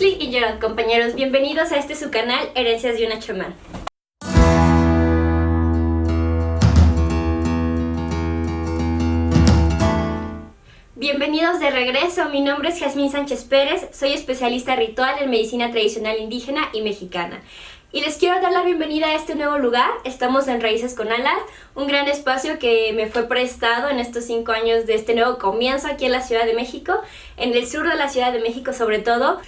Leslie y Gerald, compañeros, bienvenidos a su canal Herencias de una Chamán. Bienvenidos de regreso, mi nombre es Jazmín Sánchez Pérez, soy especialista ritual en medicina tradicional indígena y mexicana. Y les quiero dar la bienvenida a este nuevo lugar. Estamos en Raíces con Alas, un gran espacio que me fue prestado en estos 5 años de este nuevo comienzo aquí en la Ciudad de México, en el sur de la Ciudad de México sobre todo.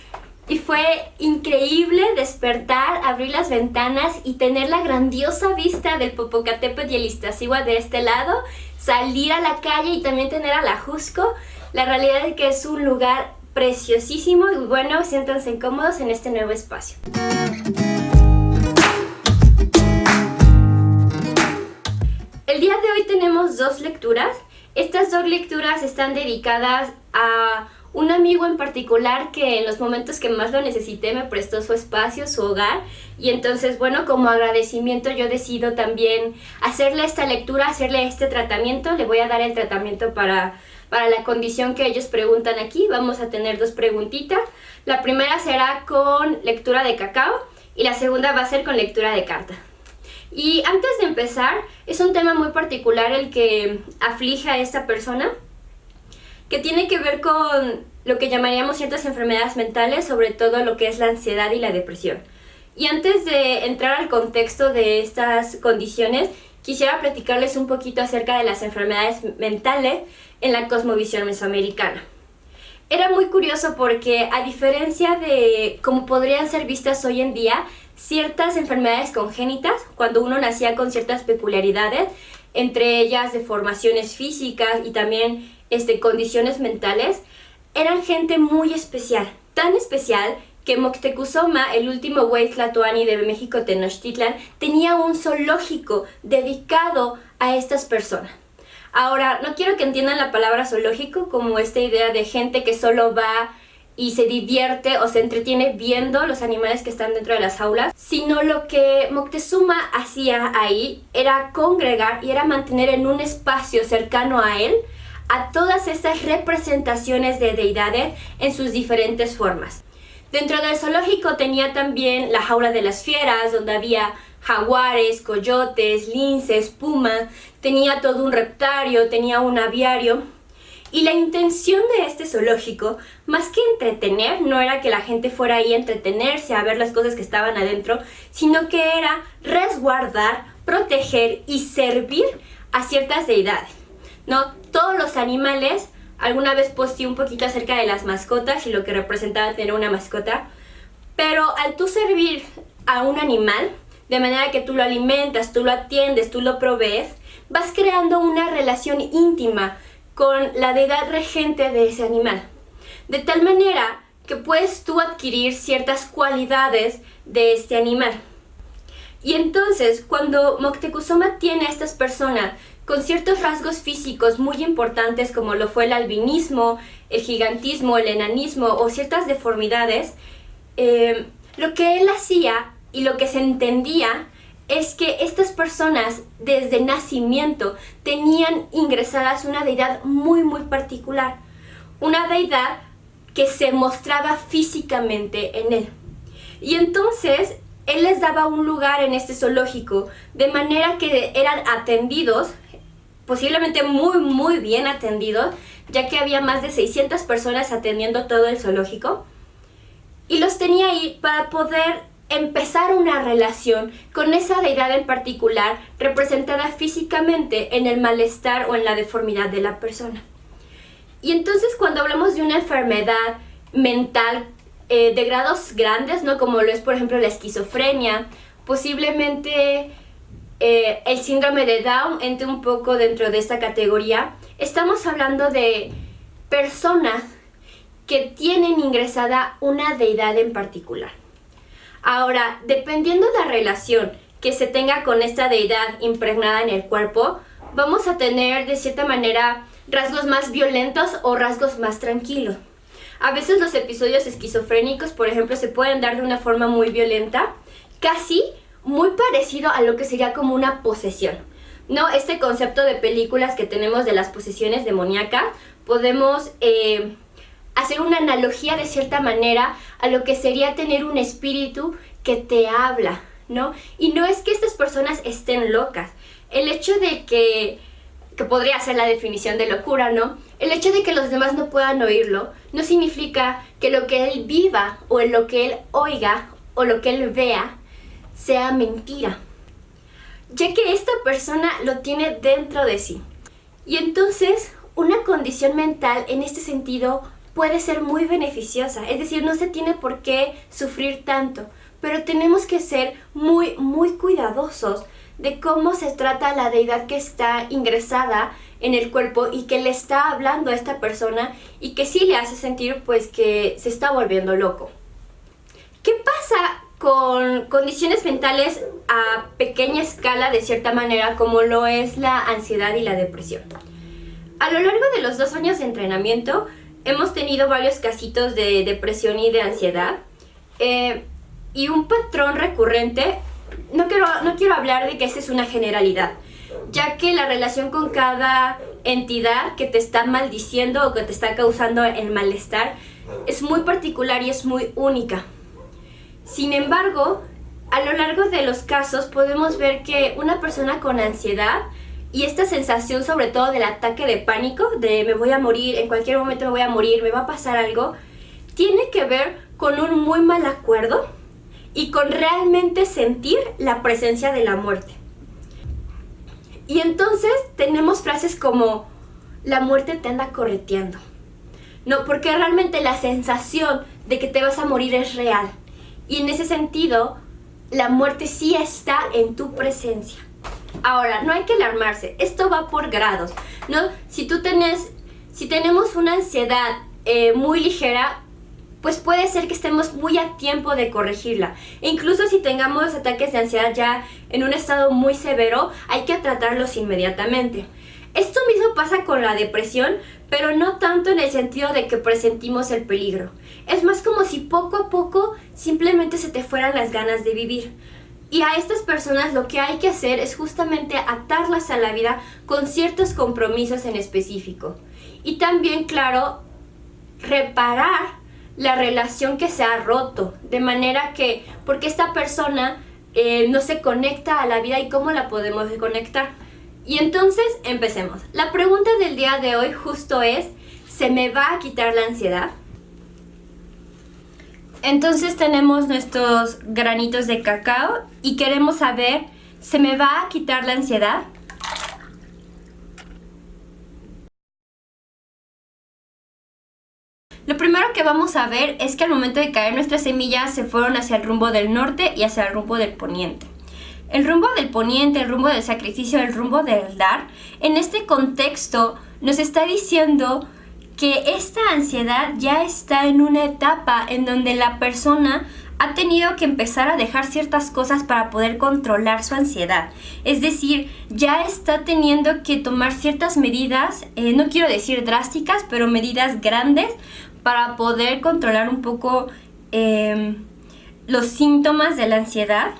Y fue increíble despertar, abrir las ventanas y tener la grandiosa vista del Popocatépetl y el Iztaccíhuatl de este lado, salir a la calle y también tener a la Jusco. La realidad es que es un lugar preciosísimo y bueno, siéntanse cómodos en este nuevo espacio. El día de hoy tenemos 2 lecturas. Estas 2 lecturas están dedicadas a un amigo en particular que en los momentos que más lo necesité me prestó su espacio, su hogar, y entonces, bueno, como agradecimiento yo decido también hacerle esta lectura, hacerle este tratamiento. Le voy a dar el tratamiento para la condición que ellos preguntan aquí. Vamos a tener 2 preguntitas. La primera será con lectura de cacao y la segunda va a ser con lectura de carta. Y antes de empezar, es un tema muy particular el que aflige a esta persona, que tiene que ver con lo que llamaríamos ciertas enfermedades mentales, sobre todo lo que es la ansiedad y la depresión. Y antes de entrar al contexto de estas condiciones, quisiera platicarles un poquito acerca de las enfermedades mentales en la cosmovisión mesoamericana. Era muy curioso porque, a diferencia de cómo podrían ser vistas hoy en día, ciertas enfermedades congénitas, cuando uno nacía con ciertas peculiaridades, entre ellas deformaciones físicas y también condiciones mentales, eran gente muy especial, tan especial que Moctezuma, el último Huey Tlatoani de México Tenochtitlan, tenía un zoológico dedicado a estas personas. Ahora, no quiero que entiendan la palabra zoológico como esta idea de gente que solo va y se divierte o se entretiene viendo los animales que están dentro de las jaulas, sino lo que Moctezuma hacía ahí era congregar y era mantener en un espacio cercano a él a todas estas representaciones de deidades en sus diferentes formas. Dentro del zoológico tenía también la jaula de las fieras, donde había jaguares, coyotes, linces, pumas, tenía todo un reptario, tenía un aviario. Y la intención de este zoológico, más que entretener, no era que la gente fuera ahí a entretenerse, a ver las cosas que estaban adentro, sino que era resguardar, proteger y servir a ciertas deidades, ¿no? Todos los animales, alguna vez posteé un poquito acerca de las mascotas y lo que representaba tener una mascota, pero al tú servir a un animal, de manera que tú lo alimentas, tú lo atiendes, tú lo provees, vas creando una relación íntima con la deidad regente de ese animal. De tal manera que puedes tú adquirir ciertas cualidades de este animal. Y entonces, cuando Moctezuma tiene a estas personas con ciertos rasgos físicos muy importantes, como lo fue el albinismo, el gigantismo, el enanismo o ciertas deformidades, lo que él hacía y lo que se entendía es que estas personas desde nacimiento tenían ingresadas una deidad muy muy particular, una deidad que se mostraba físicamente en él. Y entonces él les daba un lugar en este zoológico, de manera que eran atendidos, posiblemente muy muy bien atendidos, ya que había más de 600 personas atendiendo todo el zoológico, y los tenía ahí para poder empezar una relación con esa deidad en particular, representada físicamente en el malestar o en la deformidad de la persona. Y entonces, cuando hablamos de una enfermedad mental de grados grandes, ¿no?, como lo es por ejemplo la esquizofrenia, posiblemente el síndrome de Down entre un poco dentro de esta categoría, estamos hablando de personas que tienen ingresada una deidad en particular. Ahora, dependiendo de la relación que se tenga con esta deidad impregnada en el cuerpo, vamos a tener de cierta manera rasgos más violentos o rasgos más tranquilos. A veces los episodios esquizofrénicos, por ejemplo, se pueden dar de una forma muy violenta, casi muy parecido a lo que sería como una posesión, ¿no? Este concepto de películas que tenemos de las posesiones demoníacas, podemos hacer una analogía de cierta manera a lo que sería tener un espíritu que te habla, ¿no? Y no es que estas personas estén locas. El hecho de que podría ser la definición de locura, ¿no? El hecho de que los demás no puedan oírlo no significa que lo que él viva o en lo que él oiga o lo que él vea sea mentira, ya que esta persona lo tiene dentro de sí. Y entonces una condición mental en este sentido puede ser muy beneficiosa, es decir, no se tiene por qué sufrir tanto, pero tenemos que ser muy, muy cuidadosos de cómo se trata la deidad que está ingresada en el cuerpo y que le está hablando a esta persona y que sí le hace sentir pues que se está volviendo loco. ¿Qué pasa con condiciones mentales a pequeña escala de cierta manera como lo es la ansiedad y la depresión? A lo largo de los 2 años de entrenamiento hemos tenido varios casitos de depresión y de ansiedad y un patrón recurrente. No quiero hablar de que esta es una generalidad, ya que la relación con cada entidad que te está maldiciendo o que te está causando el malestar es muy particular y es muy única. Sin embargo, a lo largo de los casos podemos ver que una persona con ansiedad y esta sensación sobre todo del ataque de pánico, de me voy a morir, en cualquier momento me voy a morir, me va a pasar algo, tiene que ver con un muy mal acuerdo y con realmente sentir la presencia de la muerte. Y entonces tenemos frases como la muerte te anda correteando. No, porque realmente la sensación de que te vas a morir es real. Y en ese sentido, la muerte sí está en tu presencia. Ahora, no hay que alarmarse, esto va por grados, ¿no? Si tenemos una ansiedad muy ligera, pues puede ser que estemos muy a tiempo de corregirla. E incluso si tengamos ataques de ansiedad ya en un estado muy severo, hay que tratarlos inmediatamente. Esto mismo pasa con la depresión, pero no tanto en el sentido de que presentimos el peligro. Es más como si poco a poco simplemente se te fueran las ganas de vivir. Y a estas personas lo que hay que hacer es justamente atarlas a la vida con ciertos compromisos en específico. Y también, claro, reparar la relación que se ha roto, de manera que, porque esta persona no se conecta a la vida y cómo la podemos conectar. Y entonces empecemos. La pregunta del día de hoy justo es, ¿se me va a quitar la ansiedad? Entonces tenemos nuestros granitos de cacao y queremos saber, ¿se me va a quitar la ansiedad? Lo primero que vamos a ver es que al momento de caer nuestras semillas se fueron hacia el rumbo del norte y hacia el rumbo del poniente. El rumbo del poniente, el rumbo del sacrificio, el rumbo del dar, en este contexto nos está diciendo que esta ansiedad ya está en una etapa en donde la persona ha tenido que empezar a dejar ciertas cosas para poder controlar su ansiedad. Es decir, ya está teniendo que tomar ciertas medidas, no quiero decir drásticas, pero medidas grandes para poder controlar un poco los síntomas de la ansiedad.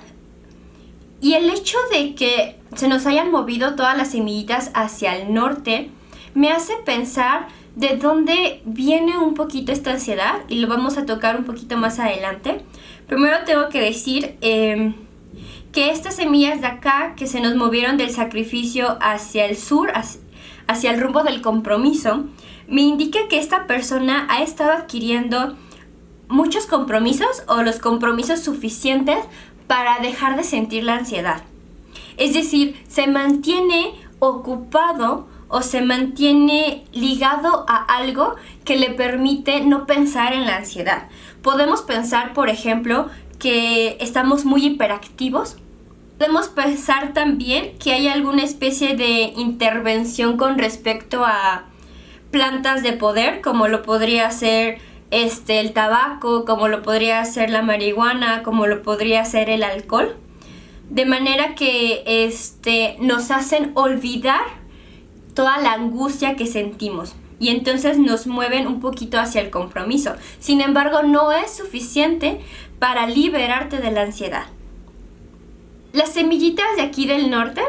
Y el hecho de que se nos hayan movido todas las semillitas hacia el norte me hace pensar de dónde viene un poquito esta ansiedad y lo vamos a tocar un poquito más adelante. Primero tengo que decir que estas semillas de acá que se nos movieron del sacrificio hacia el sur, hacia el rumbo del compromiso, me indica que esta persona ha estado adquiriendo muchos compromisos o los compromisos suficientes para dejar de sentir la ansiedad. Es decir, se mantiene ocupado o se mantiene ligado a algo que le permite no pensar en la ansiedad. Podemos pensar, por ejemplo, que estamos muy hiperactivos. Podemos pensar también que hay alguna especie de intervención con respecto a plantas de poder, como lo podría ser el tabaco, como lo podría ser la marihuana, como lo podría ser el alcohol, de manera que nos hacen olvidar toda la angustia que sentimos y entonces nos mueven un poquito hacia el compromiso. Sin embargo, no es suficiente para liberarte de la ansiedad. Las semillitas de aquí del norte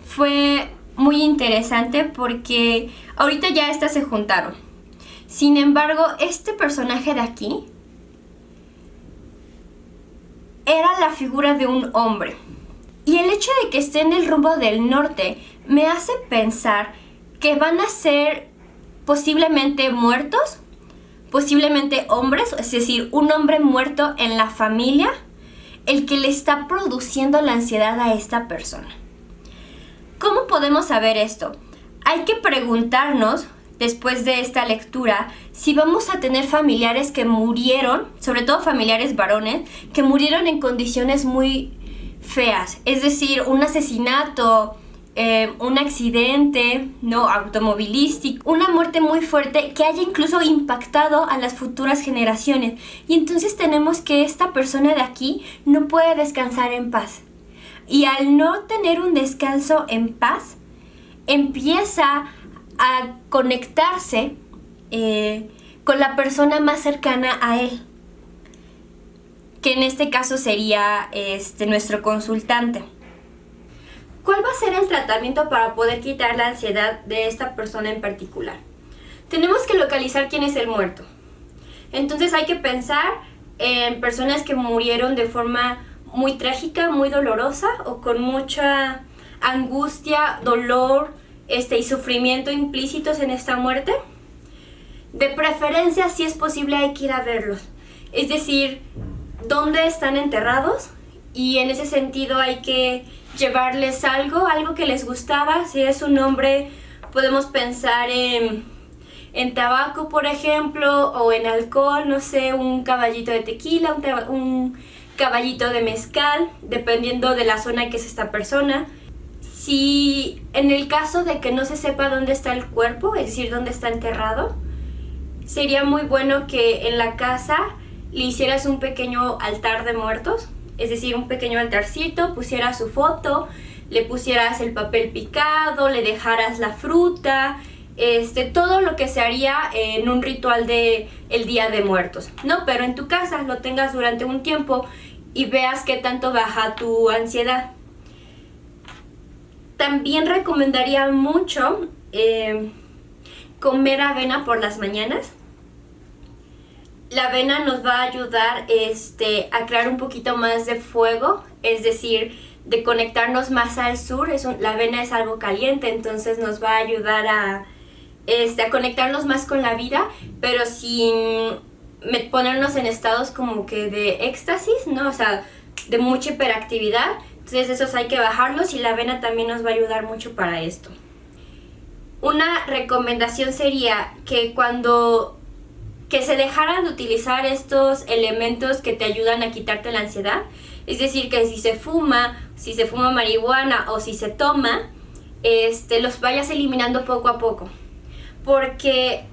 fue muy interesante porque ahorita ya estas se juntaron. Sin embargo, este personaje de aquí era la figura de un hombre. Y el hecho de que esté en el rumbo del norte me hace pensar que van a ser posiblemente muertos, posiblemente hombres, es decir, un hombre muerto en la familia, el que le está produciendo la ansiedad a esta persona. ¿Cómo podemos saber esto? Hay que preguntarnos, después de esta lectura, si vamos a tener familiares que murieron, sobre todo familiares varones, que murieron en condiciones muy feas, es decir, un asesinato, un accidente, ¿no?, automovilístico, una muerte muy fuerte que haya incluso impactado a las futuras generaciones. Y entonces tenemos que esta persona de aquí no puede descansar en paz. Y al no tener un descanso en paz, empieza a conectarse con la persona más cercana a él, que en este caso sería nuestro consultante. ¿Cuál va a ser el tratamiento para poder quitar la ansiedad de esta persona en particular? Tenemos que localizar quién es el muerto. Entonces hay que pensar en personas que murieron de forma muy trágica, muy dolorosa o con mucha angustia, dolor y sufrimiento implícitos en esta muerte. De preferencia, si es posible, hay que ir a verlos. Es decir, dónde están enterrados, y en ese sentido hay que llevarles algo que les gustaba. Si es un hombre, podemos pensar en tabaco, por ejemplo, o en alcohol, no sé, un caballito de tequila, un caballito de mezcal, dependiendo de la zona que es esta persona. Si en el caso de que no se sepa dónde está el cuerpo, es decir, dónde está enterrado, sería muy bueno que en la casa le hicieras un pequeño altar de muertos, es decir, un pequeño altarcito, pusieras su foto, le pusieras el papel picado, le dejaras la fruta, todo lo que se haría en un ritual de el Día de Muertos, ¿no? Pero en tu casa lo tengas durante un tiempo y veas qué tanto baja tu ansiedad. También recomendaría mucho comer avena por las mañanas. La avena nos va a ayudar a crear un poquito más de fuego, es decir, de conectarnos más al sur. La avena es algo caliente, entonces nos va a ayudar a conectarnos más con la vida, pero sin ponernos en estados como que de éxtasis, ¿no? O sea, de mucha hiperactividad. Entonces esos hay que bajarlos y la avena también nos va a ayudar mucho para esto. Una recomendación sería que que se dejaran de utilizar estos elementos que te ayudan a quitarte la ansiedad. Es decir, que si se fuma marihuana o si se toma, los vayas eliminando poco a poco. Porque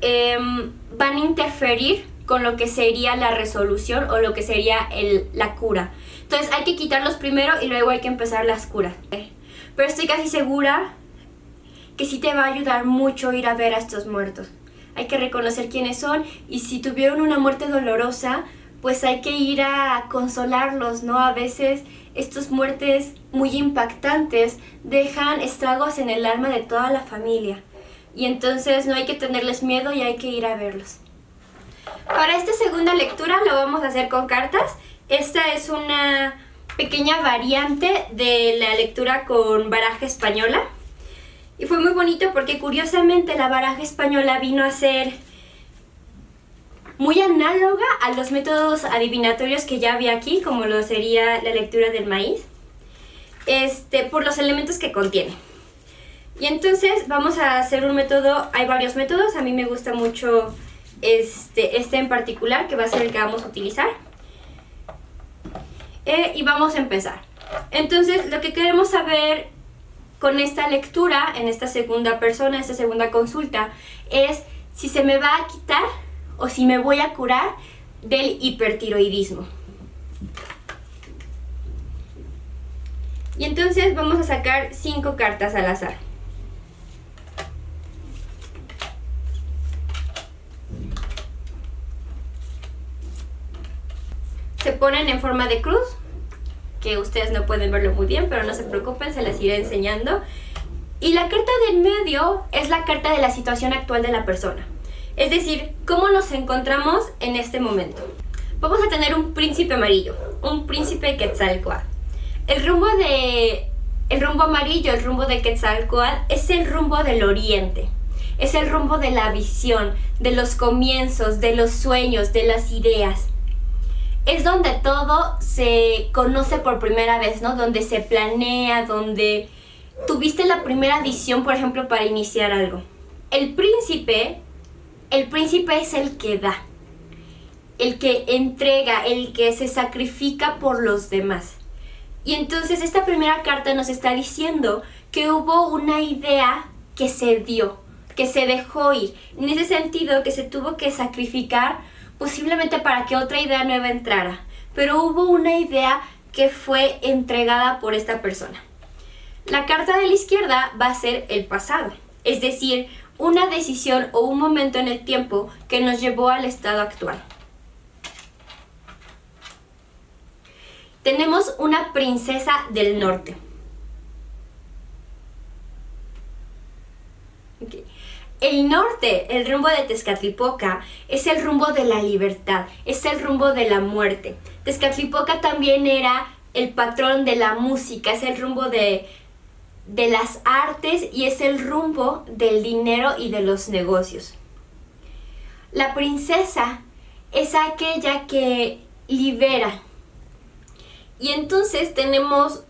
van a interferir con lo que sería la resolución o lo que sería la cura. Entonces hay que quitarlos primero y luego hay que empezar las curas. Pero estoy casi segura que sí te va a ayudar mucho ir a ver a estos muertos. Hay que reconocer quiénes son, y si tuvieron una muerte dolorosa, pues hay que ir a consolarlos, ¿no? A veces estas muertes muy impactantes dejan estragos en el alma de toda la familia. Y entonces no hay que tenerles miedo y hay que ir a verlos. Para esta segunda lectura lo vamos a hacer con cartas. Esta es una pequeña variante de la lectura con baraja española. Y fue muy bonito porque curiosamente la baraja española vino a ser muy análoga a los métodos adivinatorios que ya había aquí, como lo sería la lectura del maíz, por los elementos que contiene. Y entonces vamos a hacer un método, hay varios métodos, a mí me gusta mucho este en particular, que va a ser el que vamos a utilizar. Y vamos a empezar. Entonces lo que queremos saber con esta lectura, en esta segunda persona, esta segunda consulta, es si se me va a quitar o si me voy a curar del hipertiroidismo. Y entonces vamos a sacar 5 cartas al azar. Se ponen en forma de cruz, que ustedes no pueden verlo muy bien, pero no se preocupen, se las iré enseñando. Y la carta del medio es la carta de la situación actual de la persona. Es decir, ¿cómo nos encontramos en este momento? Vamos a tener un príncipe amarillo, un príncipe Quetzalcóatl. El rumbo amarillo, el rumbo de Quetzalcóatl, es el rumbo del oriente. Es el rumbo de la visión, de los comienzos, de los sueños, de las ideas. Es donde todo se conoce por primera vez, ¿no? Donde se planea, donde tuviste la primera visión, por ejemplo, para iniciar algo. El príncipe es el que da, el que entrega, el que se sacrifica por los demás. Y entonces esta primera carta nos está diciendo que hubo una idea que se dio, que se dejó ir. En ese sentido, que se tuvo que sacrificar posiblemente para que otra idea nueva entrara. Pero hubo una idea que fue entregada por esta persona. La carta de la izquierda va a ser el pasado, es decir, una decisión o un momento en el tiempo que nos llevó al estado actual. Tenemos una princesa del norte. Okay. El norte, el rumbo de Tezcatlipoca, es el rumbo de la libertad, es el rumbo de la muerte. Tezcatlipoca también era el patrón de la música, es el rumbo de las artes y es el rumbo del dinero y de los negocios. La princesa es aquella que libera. Y entonces tenemos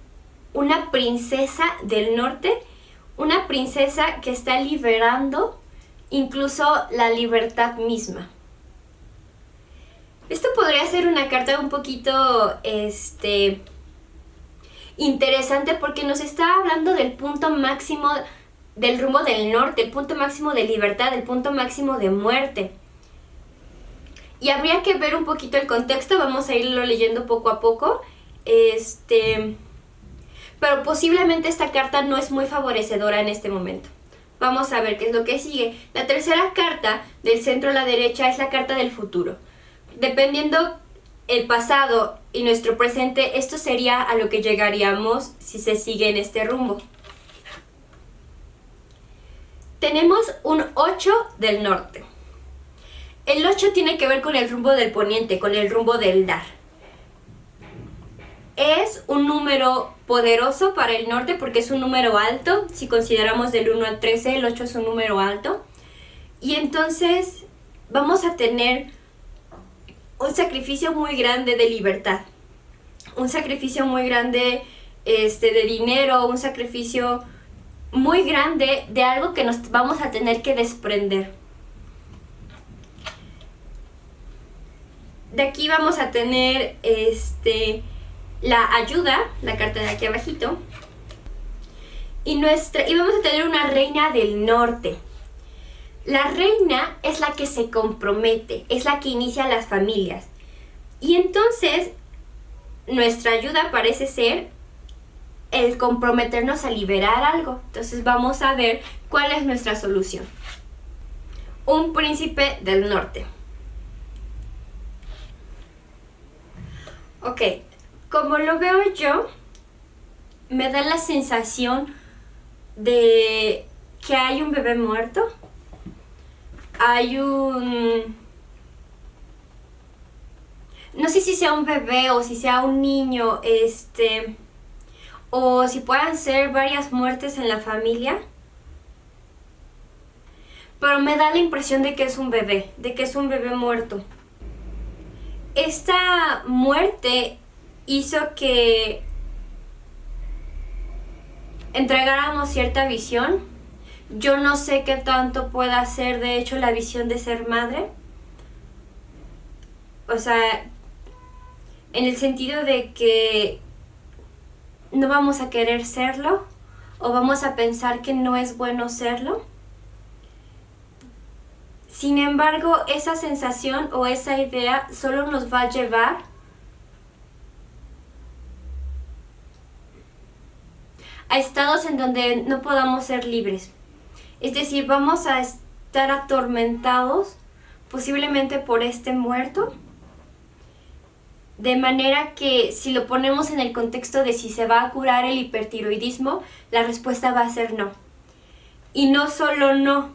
una princesa del norte, una princesa que está liberando incluso la libertad misma. Esto podría ser una carta un poquito interesante porque nos está hablando del punto máximo del rumbo del norte, el punto máximo de libertad, el punto máximo de muerte. Y habría que ver un poquito el contexto, vamos a irlo leyendo poco a poco. Pero posiblemente esta carta no es muy favorecedora en este momento. Vamos a ver qué es lo que sigue. La tercera carta del centro a la derecha es la carta del futuro. Dependiendo el pasado y nuestro presente, esto sería a lo que llegaríamos si se sigue en este rumbo. Tenemos un 8 del norte. El 8 tiene que ver con el rumbo del poniente, con el rumbo del dar. Es un número poderoso para el norte porque es un número alto. Si consideramos del 1 al 13, el 8 es un número alto. Y entonces vamos a tener un sacrificio muy grande de libertad. Un sacrificio muy grande de dinero, un sacrificio muy grande de algo que nos vamos a tener que desprender. De aquí vamos a tener la ayuda, la carta de aquí abajito, y vamos a tener una reina del norte. La reina es la que se compromete, es la que inicia las familias. Y entonces nuestra ayuda parece ser el comprometernos a liberar algo. Entonces vamos a ver cuál es nuestra solución. Un príncipe del norte. Ok. Como lo veo yo, me da la sensación de que hay un bebé muerto. Hay no sé si sea un bebé o si sea un niño, o si puedan ser varias muertes en la familia. Pero me da la impresión de que es un bebé, muerto. Esta muerte hizo que entregáramos cierta visión. Yo no sé qué tanto pueda ser, de hecho, la visión de ser madre. O sea, en el sentido de que no vamos a querer serlo, o vamos a pensar que no es bueno serlo. Sin embargo, esa sensación o esa idea solo nos va a llevar a estados en donde no podamos ser libres. Es decir, vamos a estar atormentados posiblemente por este muerto, de manera que si lo ponemos en el contexto de si se va a curar el hipertiroidismo, la respuesta va a ser no. Y no solo no,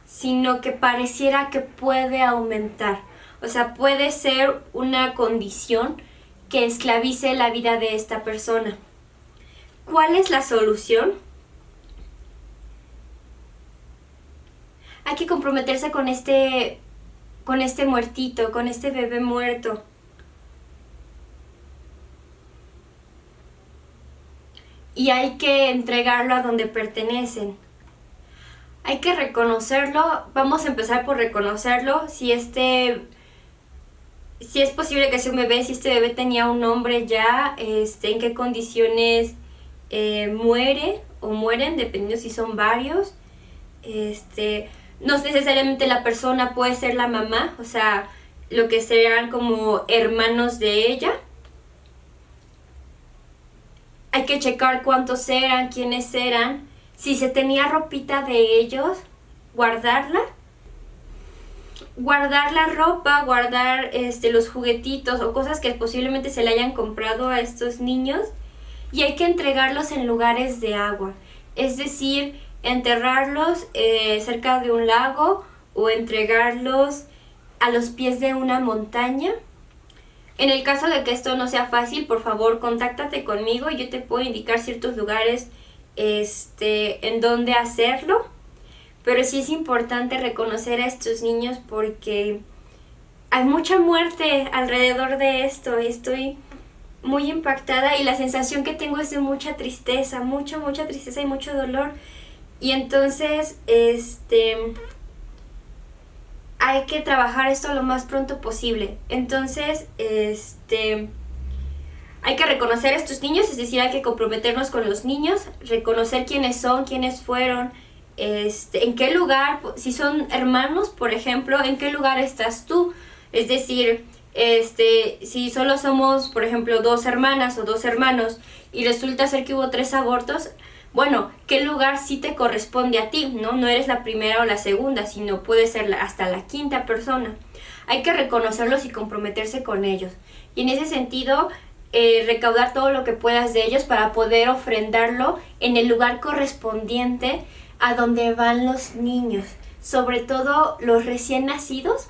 sino que pareciera que puede aumentar. O sea, puede ser una condición que esclavice la vida de esta persona. ¿Cuál es la solución? Hay que comprometerse con este muertito, con este bebé muerto. Y hay que entregarlo a donde pertenecen. Hay que reconocerlo. Vamos a empezar por reconocerlo. Si es posible que sea un bebé, si este bebé tenía un nombre ya, en qué condiciones muere o mueren, dependiendo si son varios. No necesariamente la persona puede ser la mamá, o sea, lo que serán como hermanos de ella. Hay que checar cuántos eran, quiénes eran. Si se tenía ropita de ellos, guardarla. Guardar la ropa, guardar los juguetitos o cosas que posiblemente se le hayan comprado a estos niños. Y hay que entregarlos en lugares de agua. Es decir, enterrarlos cerca de un lago o entregarlos a los pies de una montaña. En el caso de que esto no sea fácil, por favor, contáctate conmigo y yo te puedo indicar ciertos lugares en donde hacerlo. Pero sí es importante reconocer a estos niños porque hay mucha muerte alrededor de esto. Estoy muy impactada y la sensación que tengo es de mucha tristeza, mucha tristeza y mucho dolor. Y entonces, hay que trabajar esto lo más pronto posible. Entonces, hay que reconocer a estos niños, es decir, hay que comprometernos con los niños, reconocer quiénes son, quiénes fueron, en qué lugar, si son hermanos, por ejemplo, en qué lugar estás tú. Es decir, si solo somos, por ejemplo, 2 hermanas o 2 hermanos y resulta ser que hubo 3 abortos, bueno, ¿qué lugar sí te corresponde a ti? No eres la primera o la segunda, sino puede ser hasta la 5ª persona. Hay que reconocerlos y comprometerse con ellos. Y en ese sentido, recaudar todo lo que puedas de ellos para poder ofrendarlo en el lugar correspondiente a donde van los niños. Sobre todo los recién nacidos.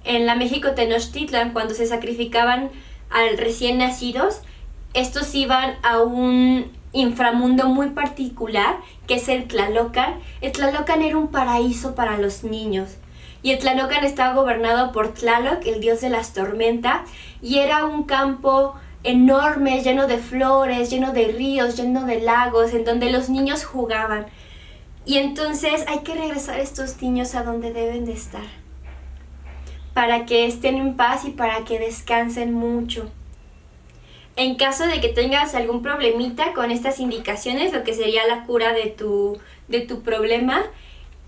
En la México Tenochtitlan, cuando se sacrificaban a recién nacidos, estos iban a un inframundo muy particular, que es el Tlalocan. El Tlalocan era un paraíso para los niños. Y el Tlalocan estaba gobernado por Tlaloc, el dios de las tormentas, y era un campo enorme, lleno de flores, lleno de ríos, lleno de lagos, en donde los niños jugaban. Y entonces hay que regresar a estos niños a donde deben de estar, para que estén en paz y para que descansen mucho. En caso de que tengas algún problemita con estas indicaciones, lo que sería la cura de tu problema,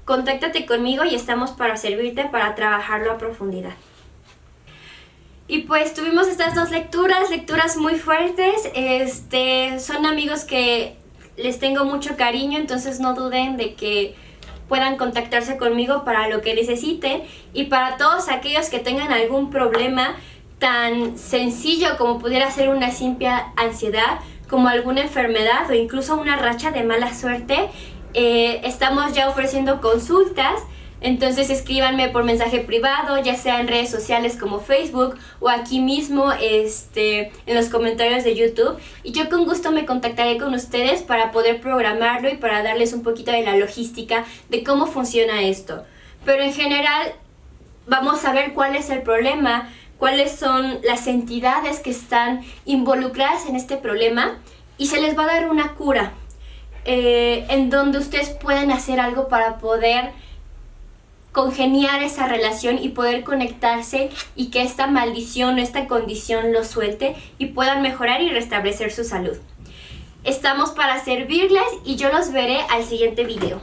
contáctate conmigo y estamos para servirte, para trabajarlo a profundidad. Y pues tuvimos estas 2 lecturas muy fuertes. Son amigos que les tengo mucho cariño, entonces no duden de que puedan contactarse conmigo para lo que necesiten. Y para todos aquellos que tengan algún problema tan sencillo como pudiera ser una simple ansiedad, como alguna enfermedad o incluso una racha de mala suerte, estamos ya ofreciendo consultas. Entonces escríbanme por mensaje privado, ya sea en redes sociales como Facebook o aquí mismo en los comentarios de YouTube. Y yo con gusto me contactaré con ustedes para poder programarlo y para darles un poquito de la logística de cómo funciona esto. Pero en general vamos a ver cuál es el problema, cuáles son las entidades que están involucradas en este problema y se les va a dar una cura en donde ustedes pueden hacer algo para poder congeniar esa relación y poder conectarse y que esta maldición o esta condición los suelte y puedan mejorar y restablecer su salud. Estamos para servirles y yo los veré al siguiente video.